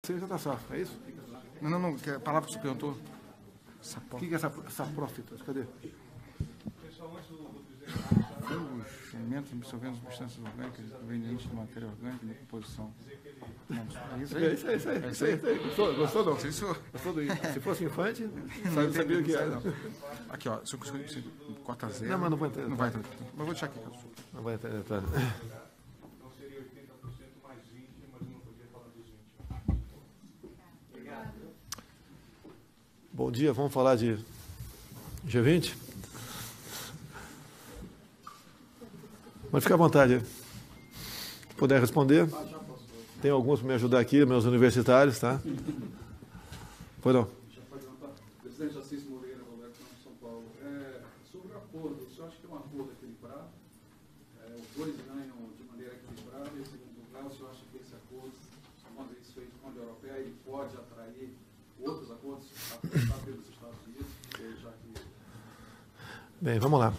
Você já está safra, é isso? Não, que a palavra que você perguntou. O que é saprófitas? Cadê? Fungos, alimentos absorvendo substâncias orgânicas provenientes de matéria orgânica de composição. É isso aí? É isso aí. Gostou não? Gostou do Se fosse infante, sabia o que era. Aqui, ó, se eu conseguir, cota zero. Não, mas não vai entrar. Não vai entrar. Mas vou deixar aqui. Não vai entrar. Bom dia, vamos falar de G20? Mas fica à vontade. Se puder responder. Tem alguns para me ajudar aqui, meus universitários, tá? Pois não. Presidente Assis Moreira, Roberto, de São Paulo. Sobre o acordo, o senhor acha que é um acordo equilibrado? Os dois ganham de maneira equilibrada. E, em segundo lugar, o senhor acha que esse acordo, chamando isso feito com a União Europeia, ele pode atrair outros acordos pelos Estados Unidos? Já que... Bem, vamos lá.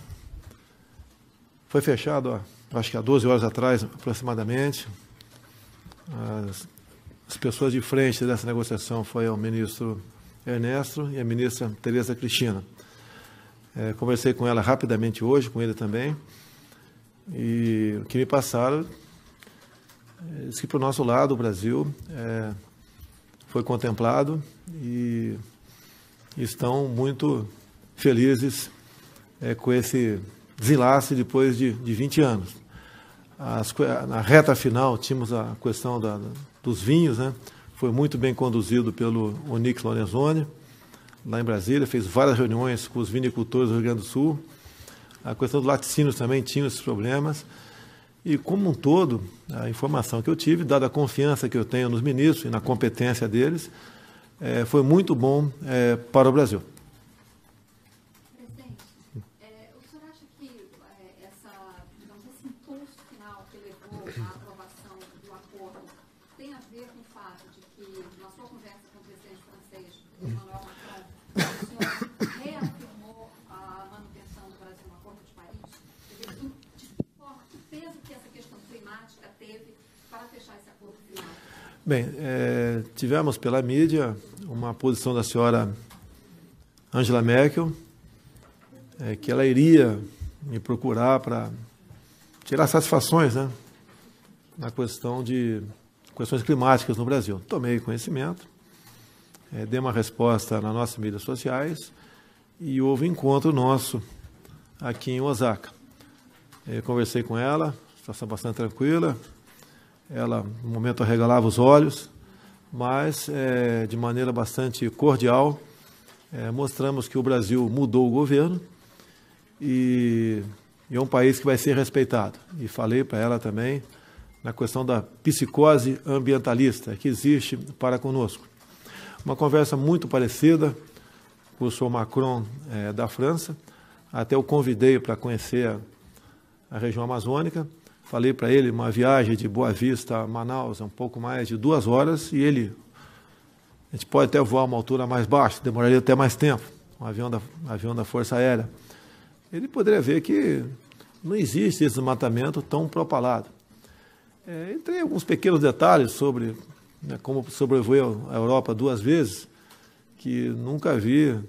Foi fechado, acho que há 12 horas atrás, aproximadamente. As pessoas de frente dessa negociação foi o ministro Ernesto e a ministra Tereza Cristina. Conversei com ela rapidamente hoje, com ele também, e o que me passaram disse que, para o nosso lado, o Brasil foi contemplado e estão muito felizes com esse desenlace depois de 20 anos. Na reta final, tínhamos a questão dos vinhos, né? Foi muito bem conduzido pelo Onyx Lorenzoni, lá em Brasília, fez várias reuniões com os vinicultores do Rio Grande do Sul. A questão dos laticínios também tinha esses problemas. E, como um todo, a informação que eu tive, dada a confiança que eu tenho nos ministros e na competência deles, foi muito bom para o Brasil. Presidente, o senhor acha que esse impulso final que levou à aprovação do acordo tem a ver com o fato de que, na sua conversa com o presidente francês, Emmanuel Macron, o senhor reafirmou a manutenção do Brasil no Acordo de Paris? De que forma, que peso que essa questão climática teve para fechar esse acordo final? Bem, tivemos pela mídia uma posição da senhora Angela Merkel, que ela iria me procurar para tirar satisfações, né, na questão de questões climáticas no Brasil. Tomei conhecimento, dei uma resposta nas nossas mídias sociais e houve um encontro nosso aqui em Osaka. Conversei com ela, situação bastante tranquila. Ela, no momento, arregalava os olhos, mas, de maneira bastante cordial, mostramos que o Brasil mudou o governo e é um país que vai ser respeitado. E falei para ela também na questão da psicose ambientalista que existe para conosco. Uma conversa muito parecida com o senhor Macron da França. Até o convidei para conhecer a região amazônica. Falei para ele uma viagem de Boa Vista a Manaus, um pouco mais de 2 horas, e a gente pode até voar a uma altura mais baixa, demoraria até mais tempo, um avião da Força Aérea. Ele poderia ver que não existe esse desmatamento tão propalado. Entrei em alguns pequenos detalhes sobre como sobreviveu a Europa 2 vezes, que nunca vi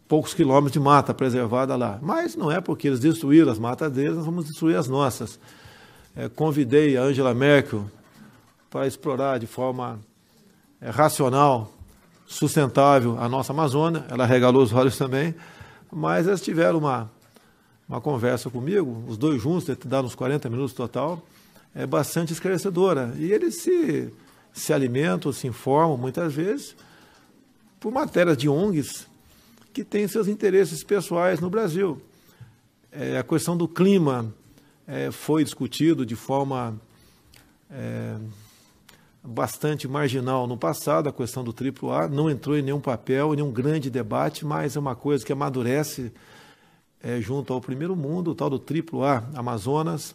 poucos quilômetros de mata preservada lá. Mas não é porque eles destruíram as matas deles, nós vamos destruir as nossas. Convidei a Angela Merkel para explorar de forma racional, sustentável a nossa Amazônia. Ela regalou os olhos também, mas eles tiveram uma conversa comigo, os dois juntos, dá uns 40 minutos total, bastante esclarecedora. E eles se alimentam, se informam muitas vezes por matérias de ONGs que têm seus interesses pessoais no Brasil. A questão do clima foi discutido de forma bastante marginal no passado. A questão do AAA não entrou em nenhum papel, em nenhum grande debate, mas é uma coisa que amadurece junto ao primeiro mundo, o tal do AAA, Amazonas,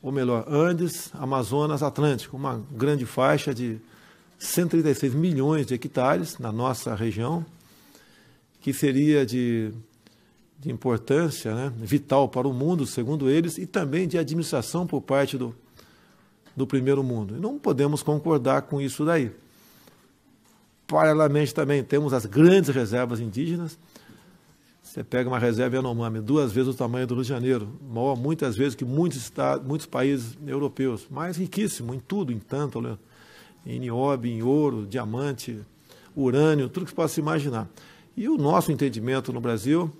ou melhor, Andes, Amazonas, Atlântico, uma grande faixa de 136 milhões de hectares na nossa região, que seria de importância, né, vital para o mundo, segundo eles, e também de administração por parte do do primeiro mundo. E não podemos concordar com isso daí. Paralelamente também temos as grandes reservas indígenas. Você pega uma reserva Yanomami, 2 vezes o tamanho do Rio de Janeiro, maior muitas vezes que muitos países europeus, mas riquíssimo em tudo, em tântalo, em nióbio, em ouro, diamante, urânio, tudo que você possa se imaginar. E o nosso entendimento no Brasil,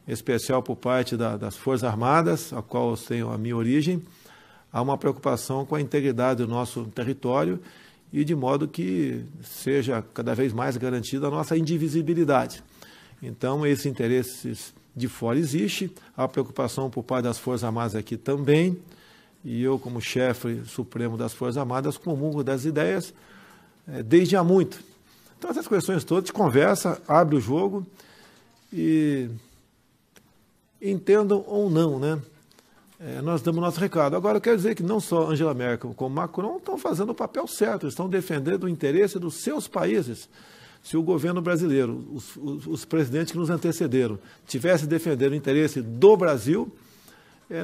em especial por parte das Forças Armadas, a qual eu tenho a minha origem, há uma preocupação com a integridade do nosso território e de modo que seja cada vez mais garantida a nossa indivisibilidade. Então, esse interesse de fora existe, a preocupação por parte das Forças Armadas aqui também, e eu, como chefe supremo das Forças Armadas, comungo das ideias desde há muito. Então, essas questões todas, a gente conversa, abre o jogo e entendam ou não, né? Nós damos nosso recado. Agora, eu quero dizer que não só Angela Merkel como Macron estão fazendo o papel certo, estão defendendo o interesse dos seus países. Se o governo brasileiro, os presidentes que nos antecederam, tivessem defendendo o interesse do Brasil,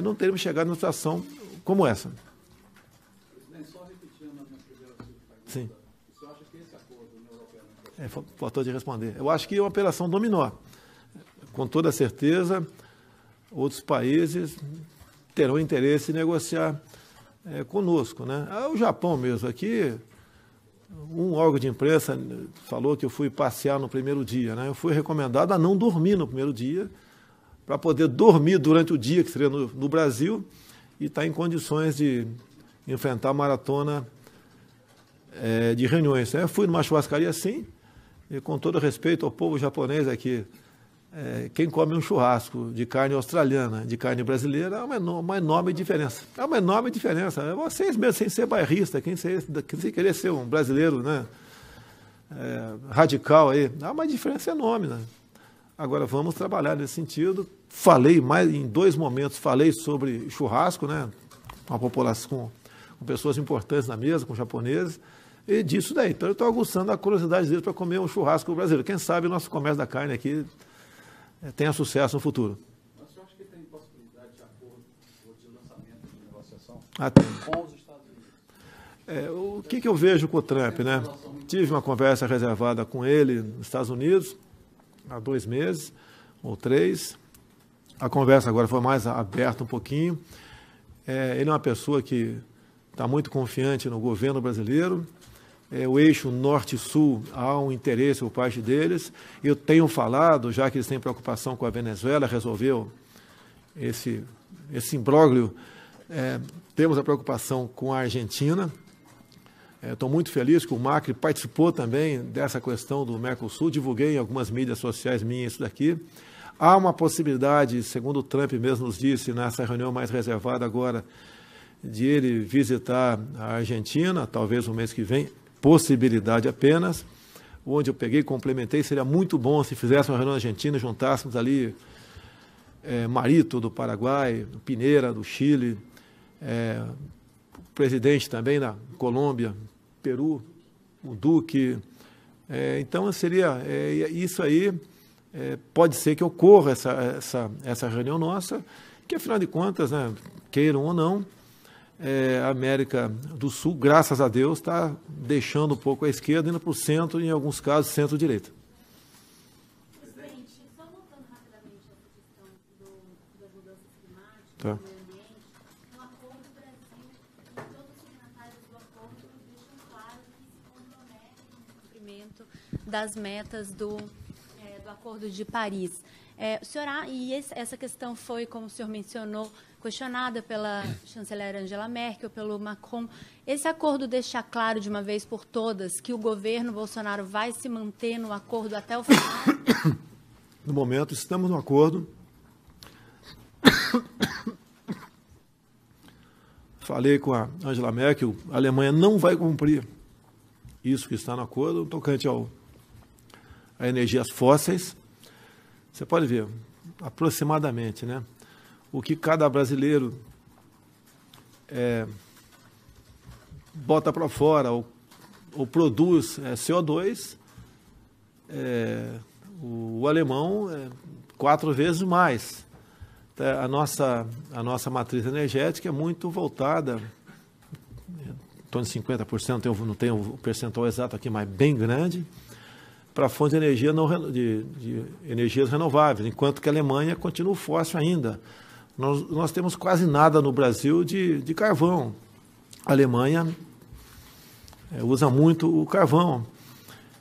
não teríamos chegado numa situação como essa. Presidente, só repetindo a minha primeira pergunta. Sim. O senhor acha que esse acordo União Europeia... Faltou de responder. Eu acho que é uma operação dominó. Com toda certeza, outros países terão interesse em negociar conosco, né? O Japão mesmo, aqui, um órgão de imprensa falou que eu fui passear no primeiro dia, né? Eu fui recomendado a não dormir no primeiro dia, para poder dormir durante o dia, que seria no Brasil, e estar em condições de enfrentar a maratona de reuniões. Eu fui numa churrascaria assim, e com todo respeito ao povo japonês aqui, quem come um churrasco de carne australiana, de carne brasileira, é uma enorme diferença. É uma enorme diferença. Vocês mesmo, sem ser bairrista, sem querer ser um brasileiro, né, radical aí, há uma diferença enorme, né? Agora, vamos trabalhar nesse sentido. Falei em 2 momentos, falei sobre churrasco, né, com a população, com pessoas importantes na mesa, com japoneses, e disso daí. Então, eu estou aguçando a curiosidade deles para comer um churrasco brasileiro. Quem sabe o nosso comércio da carne aqui tenha sucesso no futuro. Mas o senhor acha que tem possibilidade de acordo ou de lançamento de negociação Tem. com os Estados Unidos? O que eu vejo com o Trump, né? Tive uma conversa reservada com ele nos Estados Unidos há 2 meses ou 3. A conversa agora foi mais aberta um pouquinho. Ele é uma pessoa que está muito confiante no governo brasileiro. O eixo norte-sul, há um interesse por parte deles. Eu tenho falado, já que eles têm preocupação com a Venezuela, resolveu esse imbróglio, temos a preocupação com a Argentina. Estou muito feliz que o Macri participou também dessa questão do Mercosul, divulguei em algumas mídias sociais minhas isso daqui. Há uma possibilidade, segundo o Trump mesmo nos disse, nessa reunião mais reservada agora, de ele visitar a Argentina, talvez no mês que vem, possibilidade apenas, onde eu peguei e complementei, seria muito bom se fizéssemos uma reunião na Argentina, juntássemos ali Marito do Paraguai, Pineira do Chile, o presidente também da Colômbia, Peru, o Duque. Então seria isso aí, pode ser que ocorra essa reunião nossa, que afinal de contas, né, queiram ou não, a América do Sul, graças a Deus, está deixando um pouco a esquerda, indo para o centro, e em alguns casos, centro-direita. Presidente, só voltando rapidamente a essa questão das mudanças climáticas, Tá. do meio ambiente, no acordo do Brasil, e todos os signatários do acordo deixam claro que se comprometem no cumprimento das metas do Acordo de Paris. O senhor, essa questão foi, como o senhor mencionou, questionada pela chanceler Angela Merkel, pelo Macron. Esse acordo deixa claro de uma vez por todas que o governo Bolsonaro vai se manter no acordo até o final? No momento, estamos no acordo. Falei com a Angela Merkel, a Alemanha não vai cumprir isso que está no acordo, tocante a energias fósseis. Você pode ver, aproximadamente, né, o que cada brasileiro bota para fora ou produz CO2, o alemão 4 vezes mais. A nossa matriz energética é muito voltada, torno de 50%, não tenho o percentual exato aqui, mas bem grande, para fontes de energia de energias renováveis, enquanto que a Alemanha continua fóssil ainda. Nós temos quase nada no Brasil de carvão. A Alemanha usa muito o carvão.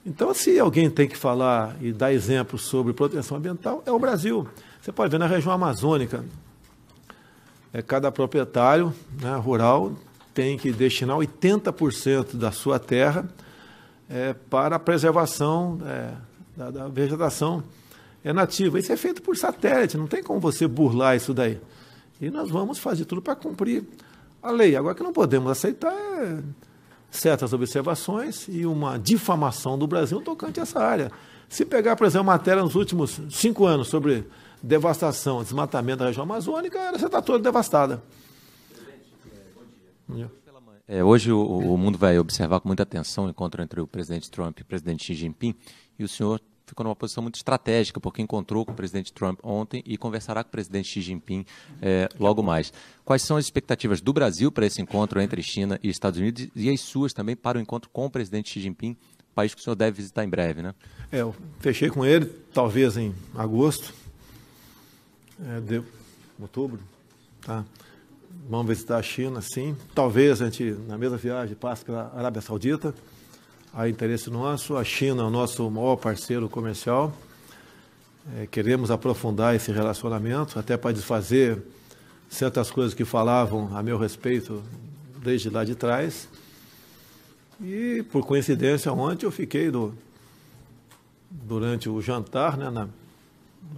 Então, se alguém tem que falar e dar exemplos sobre proteção ambiental, é o Brasil. Você pode ver na região amazônica, cada proprietário, né, rural tem que destinar 80% da sua terra para a preservação da vegetação nativa. Isso é feito por satélite, não tem como você burlar isso daí. E nós vamos fazer tudo para cumprir a lei. Agora, o que não podemos aceitar certas observações e uma difamação do Brasil tocante a essa área. Se pegar, por exemplo, matéria nos últimos 5 anos sobre devastação, desmatamento da região amazônica, ela está toda devastada. Bom dia. Hoje o mundo vai observar com muita atenção o encontro entre o presidente Trump e o presidente Xi Jinping, e o senhor ficou numa posição muito estratégica, porque encontrou com o presidente Trump ontem e conversará com o presidente Xi Jinping logo mais. Quais são as expectativas do Brasil para esse encontro entre China e Estados Unidos e as suas também para o encontro com o presidente Xi Jinping, país que o senhor deve visitar em breve, né? Eu fechei com ele, talvez em agosto, outubro, tá? Vamos visitar a China, sim. Talvez a gente, na mesma viagem, passe pela Arábia Saudita. Há interesse nosso. A China é o nosso maior parceiro comercial. Queremos aprofundar esse relacionamento, até para desfazer certas coisas que falavam a meu respeito desde lá de trás. E, por coincidência, ontem eu fiquei durante o jantar, né, na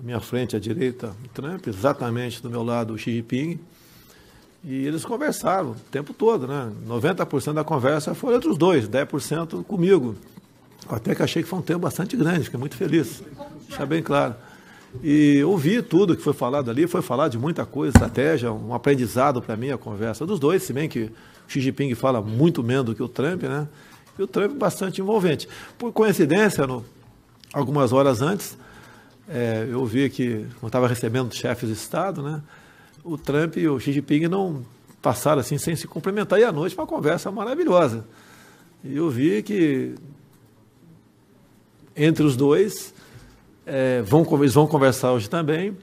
minha frente à direita, o Trump, exatamente do meu lado o Xi Jinping. E eles conversaram o tempo todo, né? 90% da conversa foi entre os dois, 10% comigo. Até que achei que foi um tempo bastante grande, fiquei muito feliz. Deixar bem claro. E ouvi tudo que foi falado ali, foi falar de muita coisa, estratégia, um aprendizado para mim a conversa dos dois, se bem que o Xi Jinping fala muito menos do que o Trump, né? E o Trump bastante envolvente. Por coincidência, algumas horas antes, eu vi que, quando estava recebendo chefes de Estado, né? O Trump e o Xi Jinping não passaram assim sem se cumprimentar, e à noite uma conversa maravilhosa. E eu vi que entre os dois, eles vão conversar hoje também,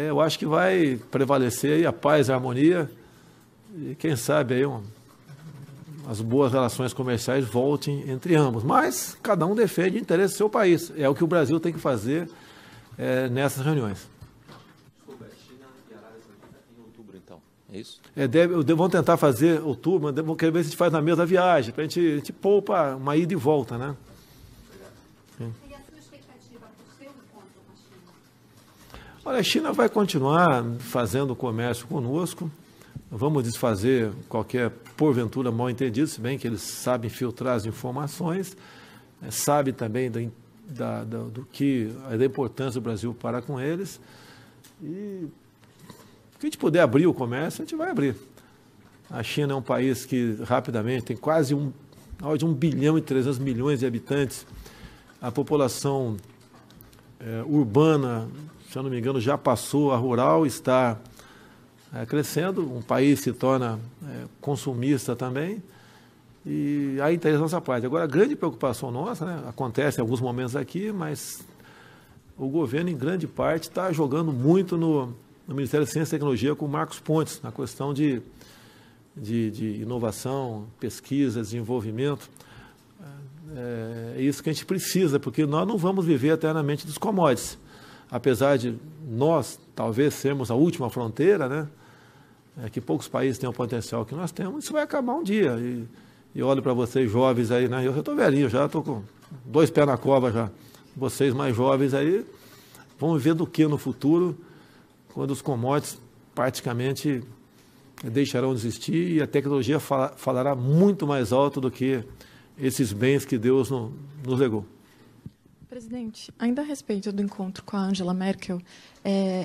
eu acho que vai prevalecer aí a paz e a harmonia, e quem sabe aí as boas relações comerciais voltem entre ambos. Mas cada um defende o interesse do seu país, é o que o Brasil tem que fazer nessas reuniões. É isso? Vamos tentar fazer outubro, mas vamos querer ver se a gente faz na mesma viagem, para a gente poupa uma ida e volta, né? Sim. E a sua expectativa para o seu encontro com a China? Olha, a China vai continuar fazendo comércio conosco, vamos desfazer qualquer, porventura, mal entendido, se bem que eles sabem filtrar as informações, sabem também da importância do Brasil para com eles, e se a gente puder abrir o comércio, a gente vai abrir. A China é um país que rapidamente tem quase 1 bilhão e 300 milhões de habitantes. A população urbana, se eu não me engano, já passou a rural, está crescendo. Um país se torna consumista também. E há interesse da nossa parte. Agora, a grande preocupação nossa, né, acontece em alguns momentos aqui, mas o governo, em grande parte, está jogando muito no Ministério da Ciência e Tecnologia com o Marcos Pontes, na questão de inovação, pesquisa, desenvolvimento. É isso que a gente precisa, porque nós não vamos viver eternamente dos commodities. Apesar de nós, talvez, sermos a última fronteira, né? Que poucos países têm o potencial que nós temos, isso vai acabar um dia. E olho para vocês jovens aí, né? Eu já estou velhinho, já estou com 2 pés na cova já. Vocês mais jovens aí vão viver do que no futuro, quando os commodities praticamente deixarão de existir e a tecnologia falará muito mais alto do que esses bens que Deus nos legou. Presidente, ainda a respeito do encontro com a Angela Merkel,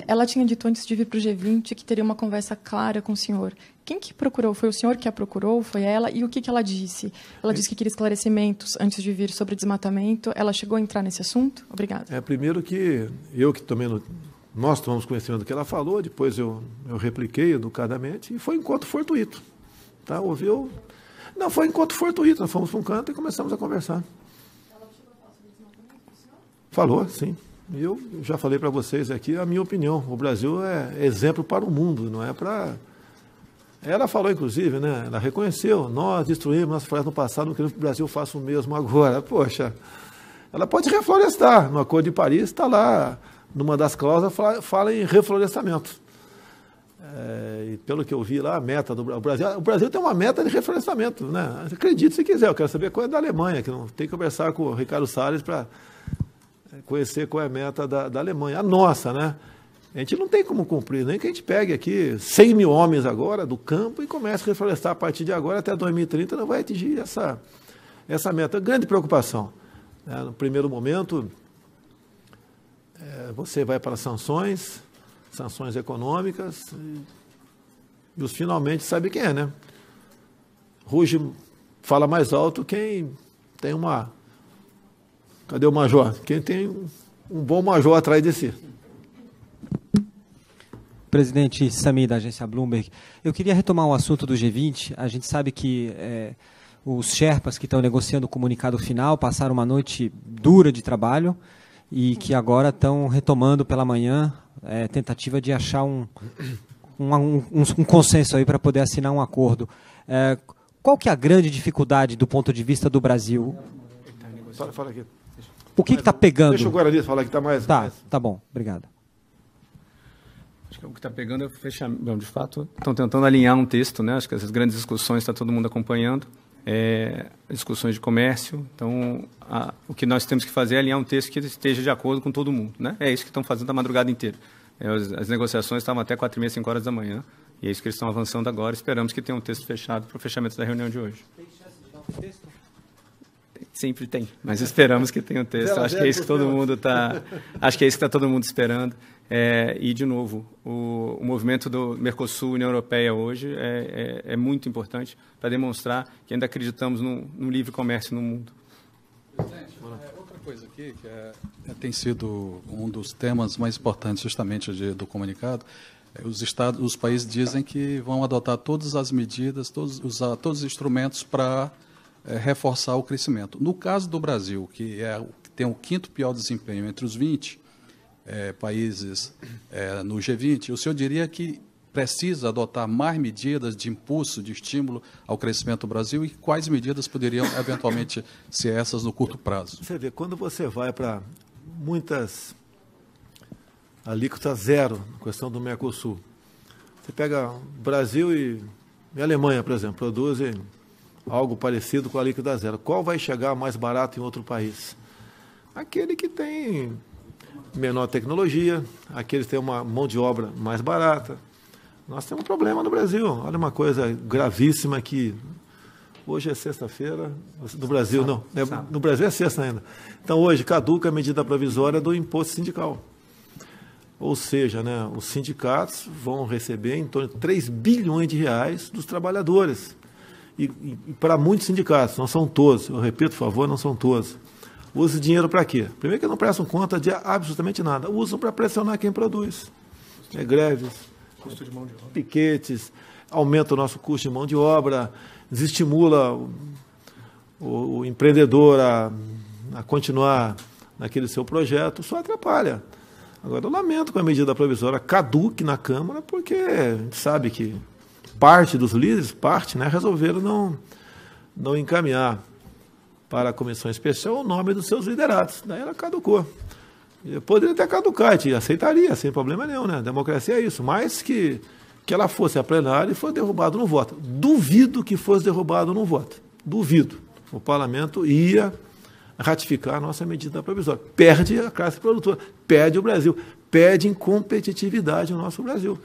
ela tinha dito antes de vir para o G20 que teria uma conversa clara com o senhor. Quem que procurou? Foi o senhor que a procurou? Foi ela? E o que ela disse? Ela disse que queria esclarecimentos antes de vir sobre desmatamento. Ela chegou a entrar nesse assunto? Obrigada. Primeiro que eu que tomei nós tomamos conhecimento do que ela falou, depois eu repliquei educadamente, e foi um encontro fortuito. Tá? Não, foi encontro fortuito, nós fomos para um canto e começamos a conversar. Falou, sim. Eu já falei para vocês aqui a minha opinião. O Brasil é exemplo para o mundo, não é para... Ela falou, inclusive, né? Ela reconheceu, nós destruímos nossa floresta no passado, não queremos que o Brasil faça o mesmo agora. Poxa, ela pode reflorestar. No Acordo de Paris está lá, numa das cláusulas, fala em reflorestamento. E pelo que eu vi lá, a meta do Brasil... O Brasil tem uma meta de reflorestamento, né? Acredite se quiser, eu quero saber qual é da Alemanha, que não tem que conversar com o Ricardo Salles para conhecer qual é a meta da Alemanha. A nossa, né? A gente não tem como cumprir, nem que a gente pegue aqui 100 mil homens agora do campo e comece a reflorestar a partir de agora até 2030, não vai atingir essa meta. Grande preocupação. No primeiro momento, você vai para sanções econômicas, e os finalmente sabe quem é, né? Ruge fala mais alto quem tem uma... Cadê o major? Quem tem um bom major atrás de si. Presidente Sami, da agência Bloomberg, eu queria retomar o assunto do G20. A gente sabe que os Sherpas que estão negociando o comunicado final passaram uma noite dura de trabalho e que agora estão retomando pela manhã tentativa de achar um consenso aí para poder assinar um acordo. Qual que é a grande dificuldade do ponto de vista do Brasil? Fala aqui. O que está pegando? Deixa o Guarani falar que está mais... Tá bom, obrigado. Acho que o que está pegando é o fechamento. Bom, de fato, estão tentando alinhar um texto, né? Acho que essas grandes discussões está todo mundo acompanhando. Discussões de comércio. Então, o que nós temos que fazer é alinhar um texto que esteja de acordo com todo mundo, né? É isso que estão fazendo a madrugada inteira. As negociações estavam até 4h30, 5 horas da manhã. E é isso que eles estão avançando agora. Esperamos que tenha um texto fechado para o fechamento da reunião de hoje. Tem chance de dar um texto? Sempre tem, mas esperamos que tenha um texto. Acho que é isso que todo mundo está. Acho que é isso que está todo mundo esperando. E de novo, o movimento do Mercosul e União Europeia hoje é muito importante para demonstrar que ainda acreditamos no livre comércio no mundo. Presidente, outra coisa aqui que tem sido um dos temas mais importantes justamente do comunicado. Os países dizem que vão adotar todas as medidas, usar todos os instrumentos para reforçar o crescimento. No caso do Brasil, que tem o quinto pior desempenho entre os 20 países no G20, o senhor diria que precisa adotar mais medidas de impulso, de estímulo ao crescimento do Brasil e quais medidas poderiam eventualmente ser essas no curto prazo? Você vê, quando você vai para muitas alíquotas zero, na questão do Mercosul, você pega Brasil e Alemanha, por exemplo, produzem algo parecido com a alíquota zero. Qual vai chegar mais barato em outro país? Aquele que tem menor tecnologia, aqueles que têm uma mão de obra mais barata. Nós temos um problema no Brasil. Olha uma coisa gravíssima que hoje é sexta-feira, no Brasil não, no Brasil é sexta ainda. Então hoje caduca a medida provisória do imposto sindical. Ou seja, né, os sindicatos vão receber em torno de 3 bilhões de reais dos trabalhadores. E para muitos sindicatos, não são todos, eu repito, por favor, não são todos. Usam dinheiro para quê? Primeiro que não prestam conta de absolutamente nada. Usam para pressionar quem produz. Greves, custo de mão de obra, piquetes, aumenta o nosso custo de mão de obra, desestimula o empreendedor a continuar naquele seu projeto, só atrapalha. Agora, eu lamento com a medida provisória caduque na Câmara, porque a gente sabe que parte dos líderes, resolveram não encaminhar para a comissão especial o nome dos seus liderados. Daí ela caducou. Eu poderia até caducar, a gente aceitaria, sem problema nenhum, né? Democracia é isso. Mas que ela fosse a plenária e fosse derrubado no voto. Duvido que fosse derrubado no voto. Duvido. O parlamento ia ratificar a nossa medida provisória. Perde a classe produtora, perde o Brasil, perde em competitividade o nosso Brasil.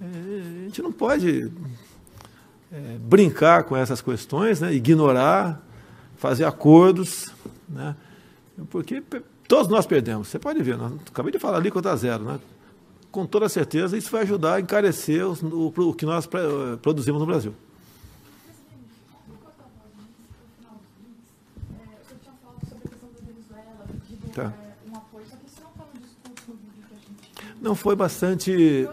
A gente não pode brincar com essas questões, né? Ignorar, fazer acordos, né? Porque todos nós perdemos. Você pode ver, acabei de falar ali alíquota zero, né? Com toda certeza isso vai ajudar a encarecer o que nós produzimos no Brasil. Tá. Não, foi bastante,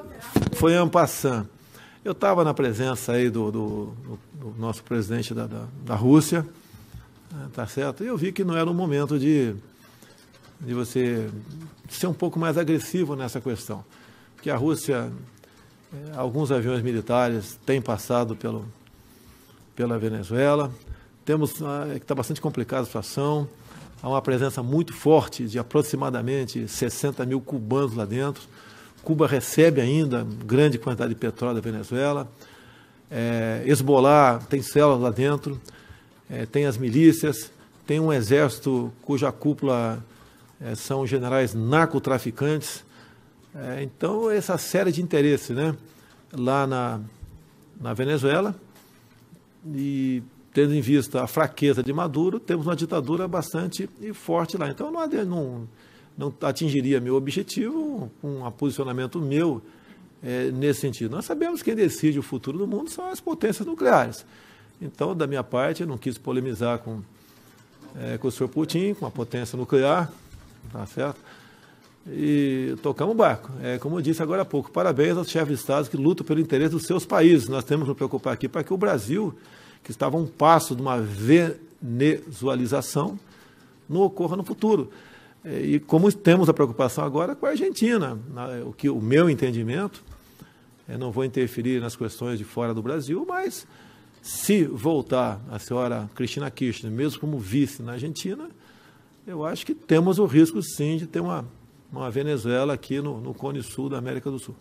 foi en passant. Eu estava na presença aí do o nosso presidente da Rússia, tá certo? E eu vi que não era um momento de você ser um pouco mais agressivo nessa questão, porque a Rússia, alguns aviões militares têm passado pela Venezuela, que está bastante complicada a situação, há uma presença muito forte de aproximadamente 60 mil cubanos lá dentro. Cuba recebe ainda grande quantidade de petróleo da Venezuela. Hezbollah tem células lá dentro, tem as milícias, tem um exército cuja cúpula são generais narcotraficantes. Então, essa série de interesses, né, lá na Venezuela, e tendo em vista a fraqueza de Maduro, temos uma ditadura bastante forte lá. Então, não atingiria meu objetivo com um posicionamento meu nesse sentido. Nós sabemos que quem decide o futuro do mundo são as potências nucleares. Então, da minha parte, eu não quis polemizar com o senhor Putin, com a potência nuclear, tá certo? E tocamos o barco. Como eu disse agora há pouco, parabéns aos chefes de Estado que lutam pelo interesse dos seus países. Nós temos que nos preocupar aqui para que o Brasil, que estava a um passo de uma venezualização, não ocorra no futuro. E como temos a preocupação agora com a Argentina, o meu entendimento, não vou interferir nas questões de fora do Brasil, mas se voltar a senhora Cristina Kirchner, mesmo como vice na Argentina, eu acho que temos o risco, sim, de ter uma Venezuela aqui no Cone Sul da América do Sul.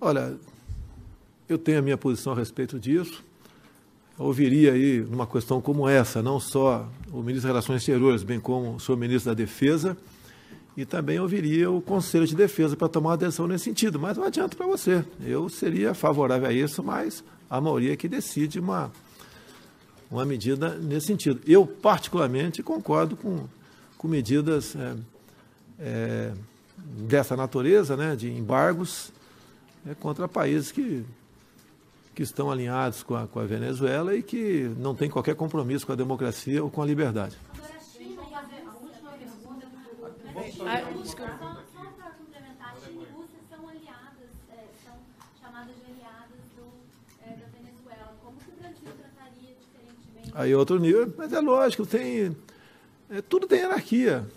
Olha, eu tenho a minha posição a respeito disso. Eu ouviria aí, numa questão como essa, não só o ministro das Relações Exteriores, bem como o senhor ministro da Defesa, e também ouviria o Conselho de Defesa para tomar uma decisão nesse sentido. Mas não adianta para você. Eu seria favorável a isso, mas a maioria que decide uma medida nesse sentido. Eu, particularmente, concordo com medidas dessa natureza, né, de embargos, contra países que estão alinhados com a Venezuela e que não têm qualquer compromisso com a democracia ou com a liberdade. Agora, a China, a última pergunta, só para complementar, China e Rússia são aliadas, são chamadas de aliadas da Venezuela. Como que o Brasil trataria diferentemente? Aí outro nível, mas é lógico, tudo tem hierarquia,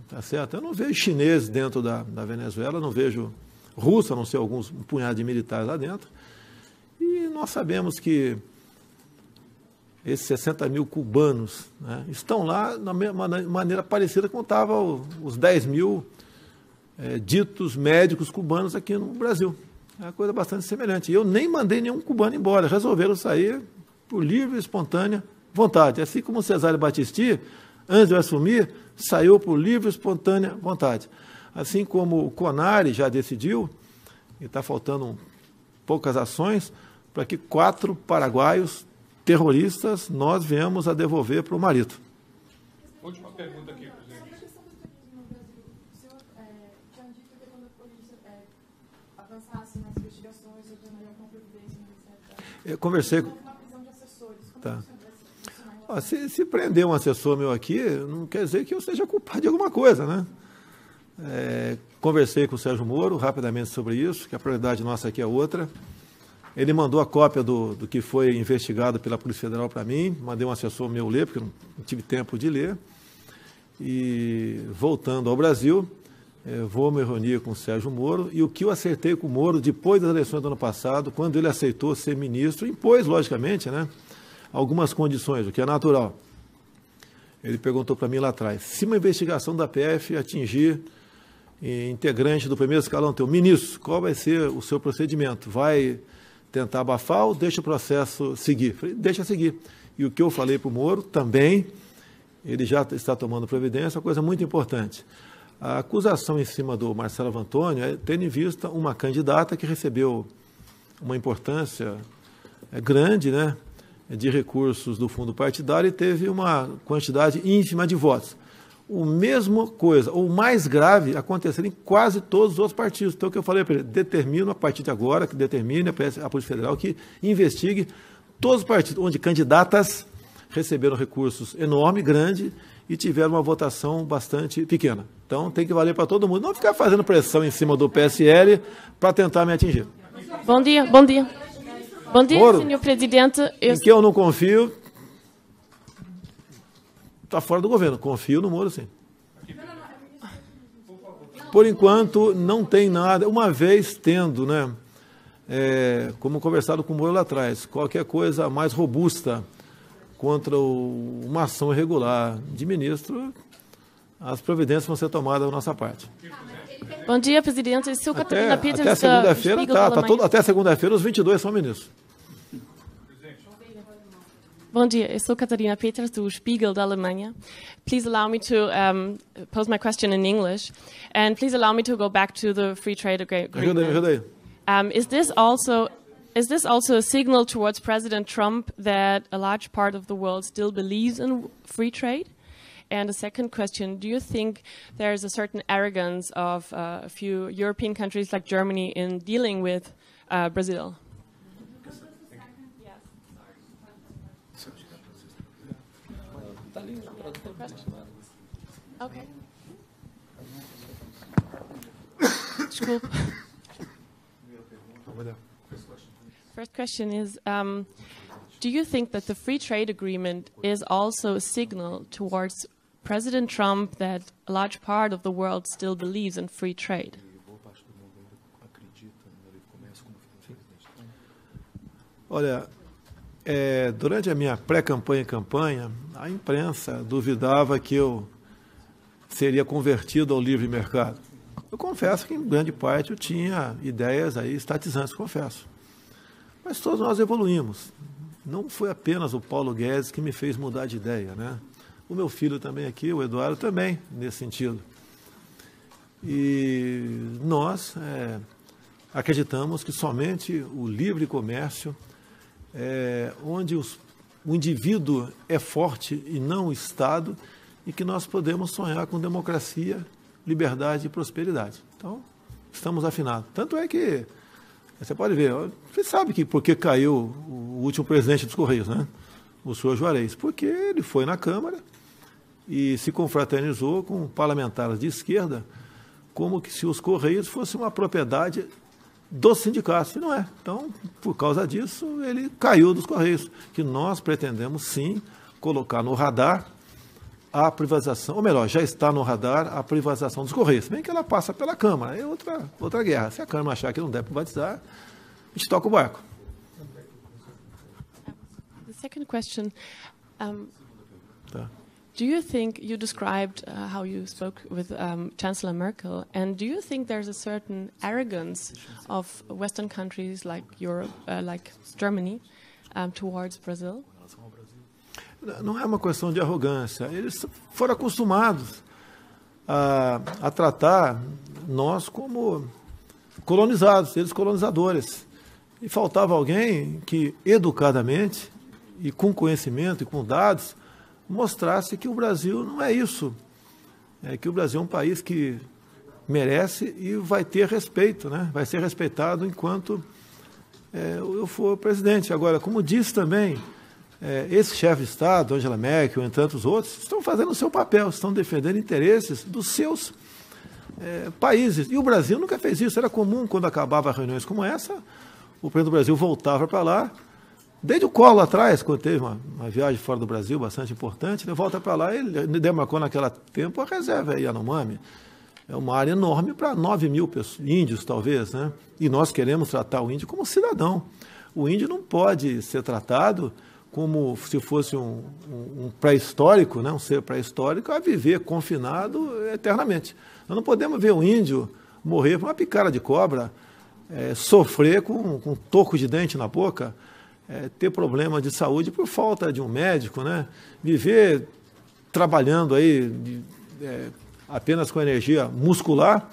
tá certo? Eu não vejo chineses dentro da Venezuela, não vejo russo, a não ser um punhado de militares lá dentro. E nós sabemos que esses 60 mil cubanos, né, estão lá da mesma maneira parecida como estavam os 10 mil ditos médicos cubanos aqui no Brasil. É uma coisa bastante semelhante. Eu nem mandei nenhum cubano embora, resolveram sair por livre e espontânea vontade. Assim como o Cesare Battisti, antes de eu assumir, saiu por livre e espontânea vontade. Assim como o CONARE já decidiu, e está faltando poucas ações, para que 4 paraguaios terroristas nós viemos a devolver para o marido. Última pergunta aqui, presidente. Sobre a questão do terrorismo no Brasil, o senhor tinha dito que quando a polícia avançasse nas investigações, eu tomaria uma providência no Ministério. Eu conversei com... uma prisão de assessores. Como tá. é que o Se prender um assessor meu aqui, não quer dizer que eu seja culpado de alguma coisa, né? Conversei com o Sérgio Moro rapidamente sobre isso, que a prioridade nossa aqui é outra. Ele mandou a cópia do que foi investigado pela Polícia Federal para mim, mandei um assessor meu ler, porque eu não tive tempo de ler. E voltando ao Brasil, vou me reunir com o Sérgio Moro, e o que eu acertei com o Moro depois das eleições do ano passado, quando ele aceitou ser ministro, impôs, logicamente, né, algumas condições, o que é natural. Ele perguntou para mim lá atrás, se uma investigação da PF atingir integrante do primeiro escalão teu, ministro, qual vai ser o seu procedimento? Vai tentar abafar ou deixa o processo seguir? Falei, deixa seguir. E o que eu falei para o Moro também, ele já está tomando providência, uma coisa muito importante. A acusação em cima do Marcelo Vantônio é tendo em vista uma candidata que recebeu uma importância grande, né, de recursos do fundo partidário e teve uma quantidade ínfima de votos. a mesma coisa, ou mais grave, acontecer em quase todos os outros partidos. Então, o que eu falei para ele, determino a partir de agora, que determine a Polícia Federal que investigue todos os partidos onde candidatas receberam recursos enorme, grande, e tiveram uma votação bastante pequena. Então, tem que valer para todo mundo. Não ficar fazendo pressão em cima do PSL para tentar me atingir. Bom dia, bom dia. Bom dia, Moro, senhor presidente. Em que eu não confio, está fora do governo. Confio no Moro, sim. Por enquanto, não tem nada. Uma vez tendo, né, como conversado com o Moro lá atrás, qualquer coisa mais robusta contra uma ação irregular de ministro, as providências vão ser tomadas da nossa parte. Bom dia, presidente. Eu sou Catarina Peters. Até segunda-feira, até segunda-feira, os 22 são ministros. Bom dia, eu sou Catarina Peters, do Spiegel da Alemanha. Please allow me to pose my question in English, and please allow me to go back to the free trade agreement. Ajuda aí. Is this also a signal towards President Trump that a large part of the world still believes in free trade? And the second question, do you think there is a certain arrogance of a few European countries like Germany in dealing with Brazil? Okay. Desculpa. First question is, do you think that the free trade agreement is also a signal towards President Trump that a large part of the world still believes in free trade? Olha, durante a minha pré-campanha e campanha, a imprensa duvidava que eu seria convertido ao livre mercado. Eu confesso que, em grande parte, eu tinha ideias aí estatizantes, confesso. Mas todos nós evoluímos. Não foi apenas o Paulo Guedes que me fez mudar de ideia, né? O meu filho também aqui, o Eduardo, também, nesse sentido. E nós acreditamos que somente o livre comércio, onde o indivíduo é forte e não o Estado, e que nós podemos sonhar com democracia, liberdade e prosperidade. Então, estamos afinados. Tanto é que, você pode ver, você sabe que por que caiu o último presidente dos Correios, né? O senhor Juarez, porque ele foi na Câmara e se confraternizou com parlamentares de esquerda, como que se os Correios fossem uma propriedade dos sindicatos, e não é. Então, por causa disso, ele caiu dos Correios, que nós pretendemos, sim, colocar no radar a privatização, ou melhor, já está no radar a privatização dos Correios, bem que ela passa pela Câmara, é outra guerra. Se a Câmara achar que não deve privatizar, a gente toca o barco. The second question, do you think, you described how you spoke with Chancellor Merkel, and do you think there's a certain arrogance of Western countries like Europe, like Germany, towards Brazil? Não é uma questão de arrogância. Eles foram acostumados a tratar nós como colonizados, eles colonizadores. E faltava alguém que, educadamente, e com conhecimento e com dados, mostrasse que o Brasil não é isso. Que o Brasil é um país que merece e vai ter respeito, né? Vai ser respeitado enquanto eu for presidente. Agora, como disse também, esse chefe de Estado, Angela Merkel, entre tantos outros, estão fazendo o seu papel, estão defendendo interesses dos seus países. E o Brasil nunca fez isso. Era comum, quando acabava reuniões como essa, o presidente do Brasil voltava para lá, desde o Collor atrás, quando teve uma viagem fora do Brasil bastante importante, ele volta para lá, ele demarcou naquele tempo a reserva Yanomami. É uma área enorme para 9 mil índios, talvez, né? E nós queremos tratar o índio como cidadão. O índio não pode ser tratado como se fosse um pré-histórico, né? Um ser pré-histórico, a viver confinado eternamente. Nós não podemos ver o índio morrer por uma picada de cobra, sofrer com um toco de dente na boca, ter problema de saúde por falta de um médico, né? Viver trabalhando aí apenas com energia muscular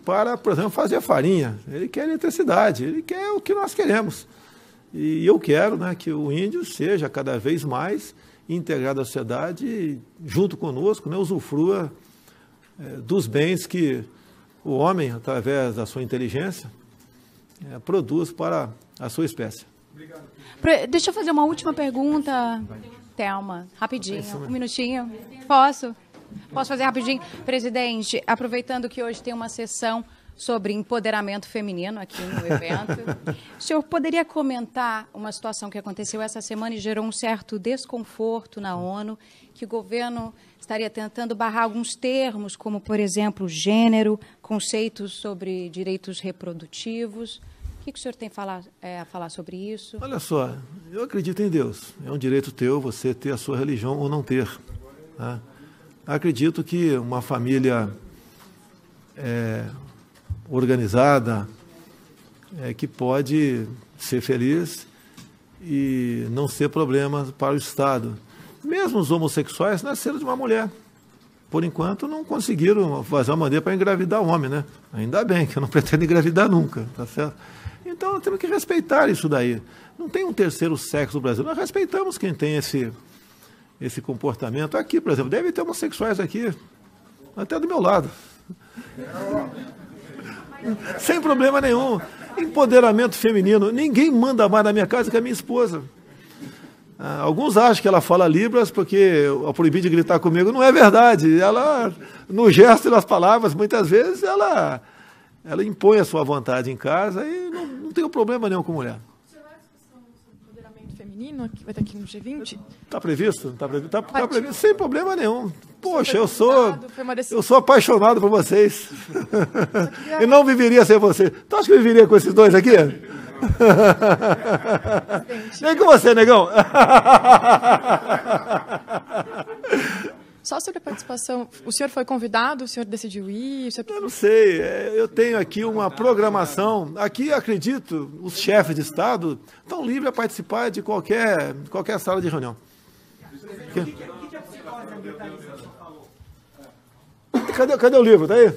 para, por exemplo, fazer farinha. Ele quer eletricidade, ele quer o que nós queremos. E eu quero, né, que o índio seja cada vez mais integrado à sociedade e, junto conosco, né, usufrua dos bens que o homem, através da sua inteligência, produz para a sua espécie. Deixa eu fazer uma última pergunta, Thelma, rapidinho, um minutinho. Posso fazer rapidinho? Presidente, aproveitando que hoje tem uma sessão sobre empoderamento feminino aqui no evento, o senhor poderia comentar uma situação que aconteceu essa semana e gerou um certo desconforto na ONU, que o governo estaria tentando barrar alguns termos, como, por exemplo, gênero, conceitos sobre direitos reprodutivos. O que o senhor tem a falar sobre isso? Olha só, eu acredito em Deus. É um direito teu você ter a sua religião ou não ter. Tá? Acredito que uma família organizada, que pode ser feliz e não ser problema para o Estado. Mesmo os homossexuais nasceram de uma mulher. Por enquanto, não conseguiram fazer uma maneira para engravidar o homem, né? Ainda bem, que eu não pretendo engravidar nunca, tá certo? Então, temos que respeitar isso daí. Não tem um terceiro sexo no Brasil. Nós respeitamos quem tem esse comportamento. Aqui, por exemplo, deve ter homossexuais aqui, até do meu lado. Sem problema nenhum. Empoderamento feminino. Ninguém manda mais na minha casa que a minha esposa. Alguns acham que ela fala Libras porque eu proibi de gritar comigo. Não é verdade. Ela, no gesto e nas palavras, muitas vezes, ela impõe a sua vontade em casa e não tem problema nenhum com mulher. O senhor vai à discussão sobre empoderamento feminino, que vai estar aqui no G20? Está previsto? Está previsto, sem problema nenhum. Poxa, eu sou apaixonado por vocês. Eu não viveria sem vocês. Tu acha que eu viveria com esses dois aqui? Nem com você, negão. Só sobre a participação, o senhor foi convidado, o senhor decidiu ir? Eu não sei, eu tenho aqui uma programação. Aqui, acredito, os chefes de Estado estão livres a participar de qualquer sala de reunião. Cadê o livro? Está aí?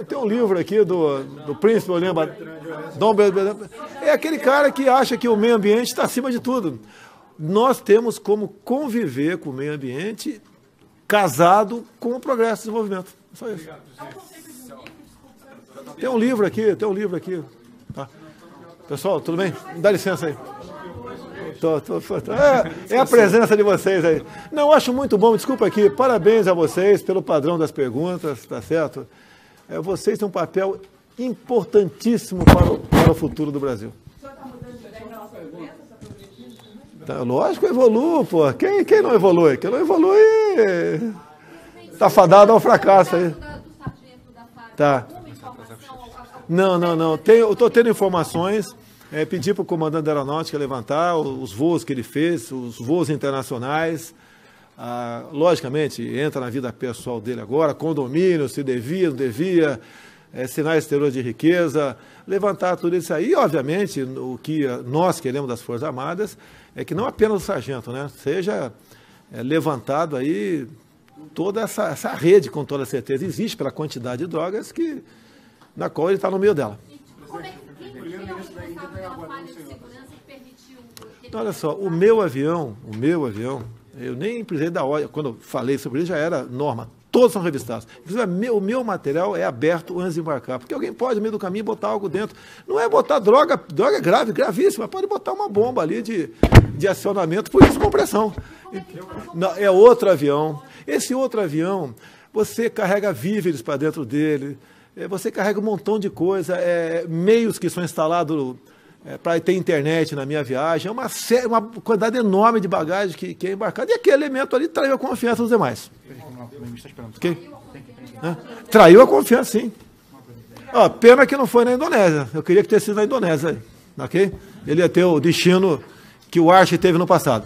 Tem um livro aqui do príncipe Olimba. É aquele cara que acha que o meio ambiente está acima de tudo. Nós temos como conviver com o meio ambiente casado com o progresso e desenvolvimento. Só isso. Tem um livro aqui. Tá. Pessoal, tudo bem? Dá licença aí. É a presença de vocês aí. Não, acho muito bom, desculpa aqui, parabéns a vocês pelo padrão das perguntas, tá certo? Vocês têm um papel importantíssimo para o futuro do Brasil. O senhor está mudando de ideia em relação à presença? Lógico, evoluo, pô. Quem não evolui? Quem não evolui está fadado ao fracasso aí. Tá. Não. Eu estou tendo informações. Pedi para o comandante da aeronáutica levantar os voos que ele fez, os voos internacionais. Logicamente, entra na vida pessoal dele agora, condomínio, se devia, não devia, sinais exteriores de riqueza, levantar tudo isso aí. E, obviamente, o que nós queremos das Forças Armadas é que não apenas o sargento, né, seja levantado aí toda essa rede, com toda certeza, existe pela quantidade de drogas na qual ele está no meio dela. Então, olha só, o meu avião, eu nem precisei da ordem, quando eu falei sobre isso já era norma, todos são revistados. Inclusive, o meu material é aberto antes de embarcar, porque alguém pode, no meio do caminho, botar algo dentro. Não é botar droga é grave, gravíssima, pode botar uma bomba ali de acionamento por descompressão. É outro avião. Esse outro avião, você carrega víveres para dentro dele, você carrega um montão de coisa, meios que são instalados para ter internet na minha viagem, uma quantidade enorme de bagagem que é embarcada, e aquele elemento ali traiu a confiança dos demais. Okay? Traiu a confiança, sim. Pena que não foi na Indonésia. Eu queria que tivesse sido na Indonésia. Okay? Ele ia ter o destino que o Archie teve no passado.